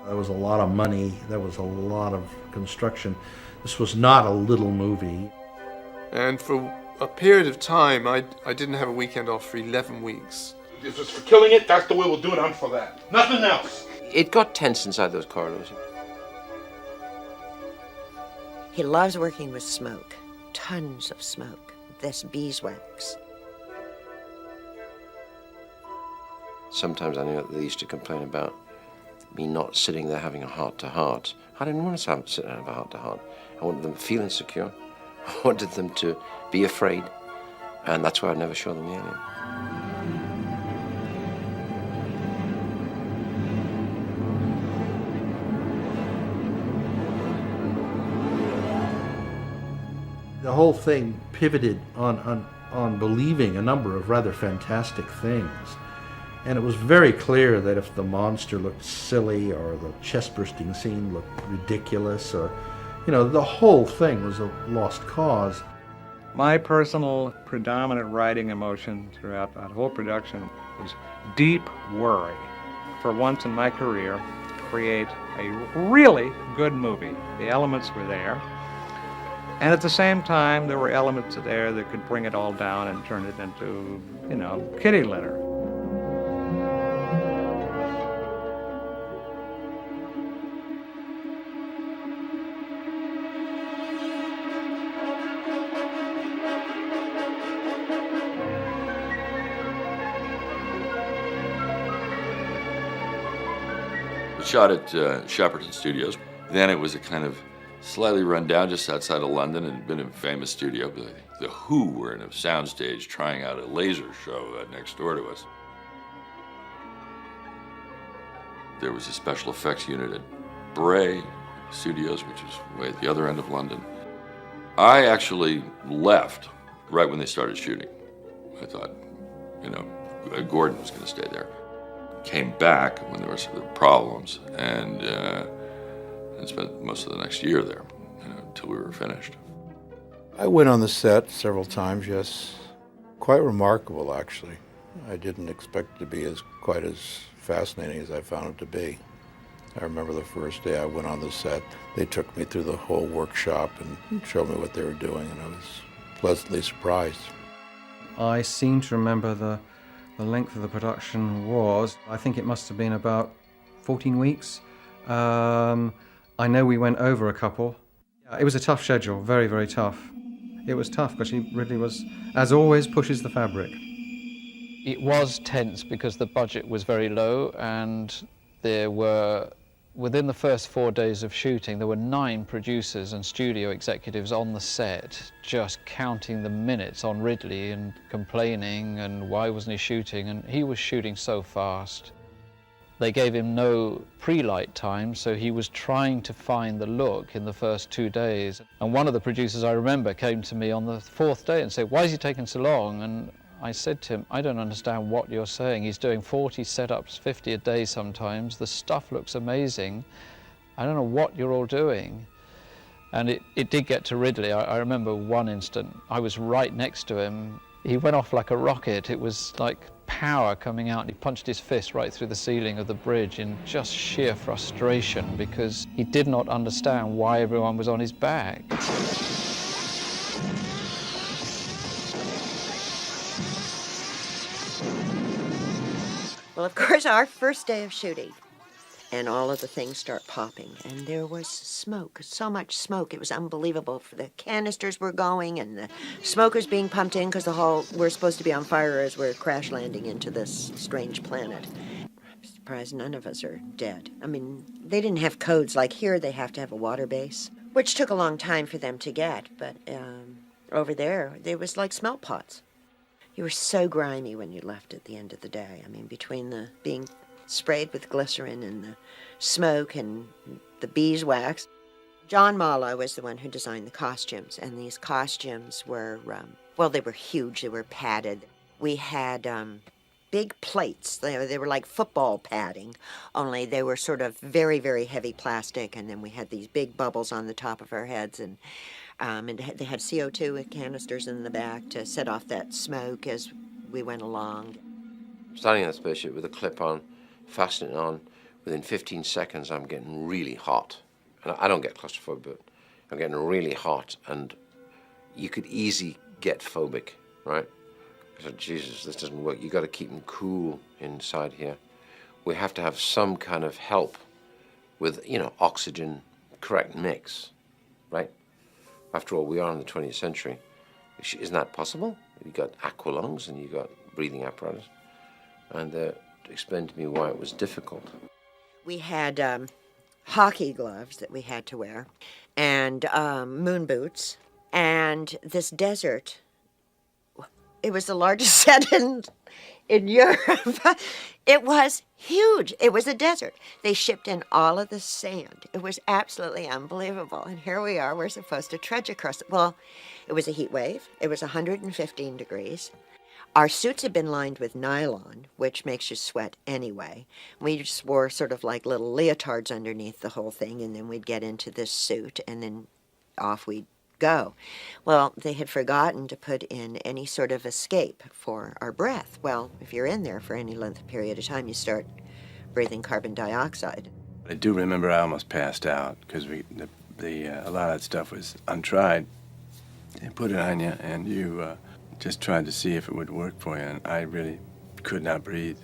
There was a lot of money, there was a lot of construction. This was not a little movie. And for a period of time, I didn't have a weekend off for 11 weeks. If it's for killing it, that's the way we'll do it. I'm for that. Nothing else. It got tense inside those corridors. He loves working with smoke. Tons of smoke. This beeswax. Sometimes I know they used to complain about me not sitting there having a heart-to-heart. I didn't want to sit there and have a heart-to-heart. I wanted them to feel insecure. I wanted them to be afraid. And that's why I'd never show them the alien. The whole thing pivoted on believing a number of rather fantastic things. And it was very clear that if the monster looked silly or the chest-bursting scene looked ridiculous or, the whole thing was a lost cause. My personal predominant writing emotion throughout that whole production was deep worry. For once in my career, create a really good movie. The elements were there. And at the same time, there were elements there that could bring it all down and turn it into, kitty litter. We shot at Shepperton Studios. Then it was a kind of slightly run down just outside of London. It had been a famous studio. But the Who were in a soundstage trying out a laser show next door to us. There was a special effects unit at Bray Studios, which was way at the other end of London. I actually left right when they started shooting. I thought, Gordon was going to stay there. Came back when there were some problems and spent most of the next year there, until we were finished. I went on the set several times, yes. Quite remarkable, actually. I didn't expect it to be quite as fascinating as I found it to be. I remember the first day I went on the set, they took me through the whole workshop and showed me what they were doing, and I was pleasantly surprised. I seem to remember the length of the production was, I think it must have been about 14 weeks. I know we went over a couple. It was a tough schedule, very, very tough. It was tough because he really was, as always, pushes the fabric. It was tense because the budget was very low, and there were, within the first 4 days of shooting, there were 9 producers and studio executives on the set just counting the minutes on Ridley and complaining and why wasn't he shooting, and he was shooting so fast. They gave him no pre-light time, so he was trying to find the look in the first 2 days. And one of the producers, I remember, came to me on the 4th day and said, "Why is he taking so long?" And I said to him, "I don't understand what you're saying. He's doing 40 setups, 50 a day sometimes. The stuff looks amazing. I don't know what you're all doing." And it did get to Ridley. I remember one instant, I was right next to him. He went off like a rocket. It was like power coming out. He punched his fist right through the ceiling of the bridge in just sheer frustration because he did not understand why everyone was on his back. Well, of course, our first day of shooting, and all of the things start popping, and there was smoke, so much smoke, it was unbelievable. The canisters were going, and the smoke was being pumped in because we're supposed to be on fire as we're crash landing into this strange planet. I'm surprised none of us are dead. I mean, they didn't have codes like here. They have to have a water base, which took a long time for them to get, but over there, was like smelt pots. You were so grimy when you left at the end of the day. I mean, between the being sprayed with glycerin and the smoke and the beeswax. John Mallow was the one who designed the costumes, and these costumes were, they were huge. They were padded. We had big plates. They were like football padding, only they were sort of very, very heavy plastic, and then we had these big bubbles on the top of our heads, and they had CO2 canisters in the back to set off that smoke as we went along. Standing in the spaceship with a clip on, fastening it on, within 15 seconds I'm getting really hot. And I don't get claustrophobic, but I'm getting really hot, and you could easily get phobic, right? I said, Jesus, this doesn't work. You got to keep them cool inside here. We have to have some kind of help with, oxygen, correct mix, right? After all, we are in the 20th century. Isn't that possible? You got aqua lungs and you got breathing apparatus. And explained to me why it was difficult. We had hockey gloves that we had to wear, and moon boots, and this desert. It was the largest set in Europe. It was huge. It was a desert. They shipped in all of the sand. It was absolutely unbelievable. And here we are. We're supposed to trudge across it. Well, it was a heat wave. It was 115 degrees. Our suits had been lined with nylon, which makes you sweat anyway. We just wore sort of like little leotards underneath the whole thing, and then we'd get into this suit, and then off we'd go. Well, they had forgotten to put in any sort of escape for our breath. Well, if you're in there for any length of period of time, you start breathing carbon dioxide. I do remember I almost passed out because a lot of that stuff was untried. They put it on you, and you just tried to see if it would work for you, and I really could not breathe.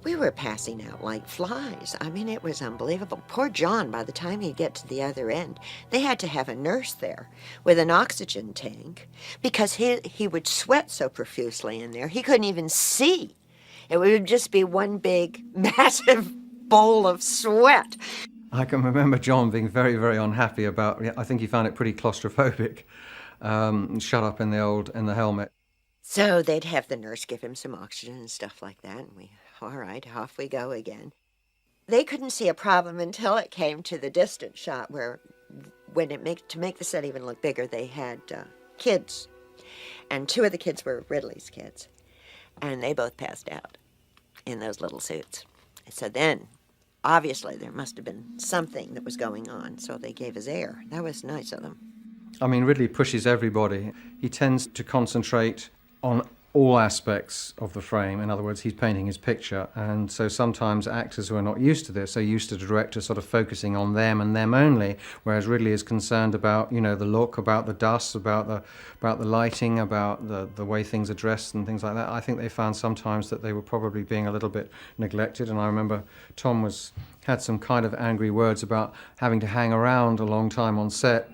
We were passing out like flies. I mean, it was unbelievable. Poor John, by the time he'd get to the other end, they had to have a nurse there with an oxygen tank because he would sweat so profusely in there, he couldn't even see. It would just be one big, massive bowl of sweat. I can remember John being very, very unhappy about, I think he found it pretty claustrophobic, shut up in the helmet. So they'd have the nurse give him some oxygen and stuff like that, and all right, off we go again. They couldn't see a problem until it came to the distance shot where, to make the set even look bigger, they had kids. And two of the kids were Ridley's kids. And they both passed out in those little suits. So then, obviously, there must have been something that was going on, so they gave us air. That was nice of them. I mean, Ridley pushes everybody. He tends to concentrate on all aspects of the frame. In other words, he's painting his picture. And so sometimes actors who are not used to this are used to the director sort of focusing on them and them only, whereas Ridley is concerned about, the look, about the dust, about the lighting, about the way things are dressed and things like that. I think they found sometimes that they were probably being a little bit neglected. And I remember Tom had some kind of angry words about having to hang around a long time on set.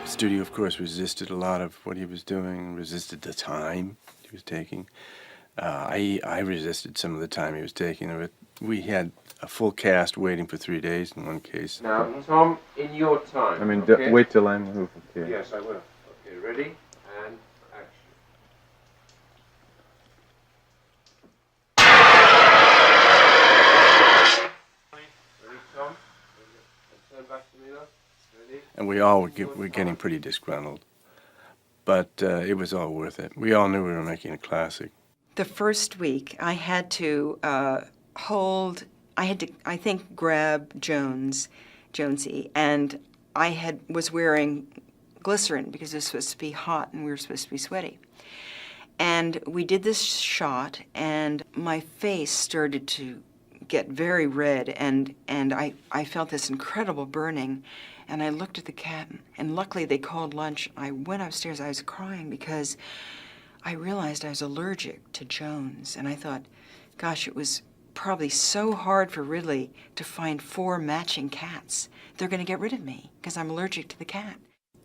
The studio, of course, resisted a lot of what he was doing, resisted the time he was taking. I resisted some of the time he was taking. We had a full cast waiting for 3 days in one case. Now, Tom, in your time. I mean, okay? wait till I move. Okay. Yes, I will. Okay, ready? And action. Ready, Tom? Turn back to me now. Ready? And we all were getting pretty disgruntled. But it was all worth it. We all knew we were making a classic. The first week, I had to I think, grab Jonesy, and I was wearing glycerin because it was supposed to be hot and we were supposed to be sweaty. And we did this shot, and my face started to get very red, and I felt this incredible burning, and I looked at the cat, and luckily they called lunch. I went upstairs, I was crying because I realized I was allergic to Jones, and I thought, gosh, it was probably so hard for Ridley to find 4 matching cats. They're going to get rid of me because I'm allergic to the cat.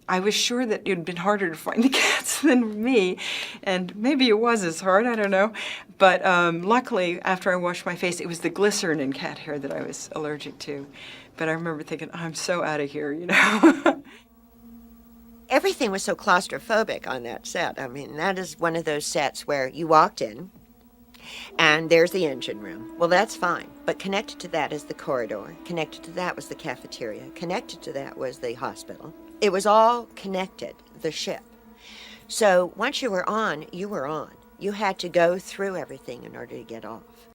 I was sure that it had been harder to find the cats than me, and maybe it was as hard, I don't know. But luckily, after I washed my face, it was the glycerin in cat hair that I was allergic to. But I remember thinking, I'm so out of here, Everything was so claustrophobic on that set. I mean, that is one of those sets where you walked in, and there's the engine room. Well, that's fine. But connected to that is the corridor. Connected to that was the cafeteria. Connected to that was the hospital. It was all connected, the ship. So once you were on, you were on. You had to go through everything in order to get off.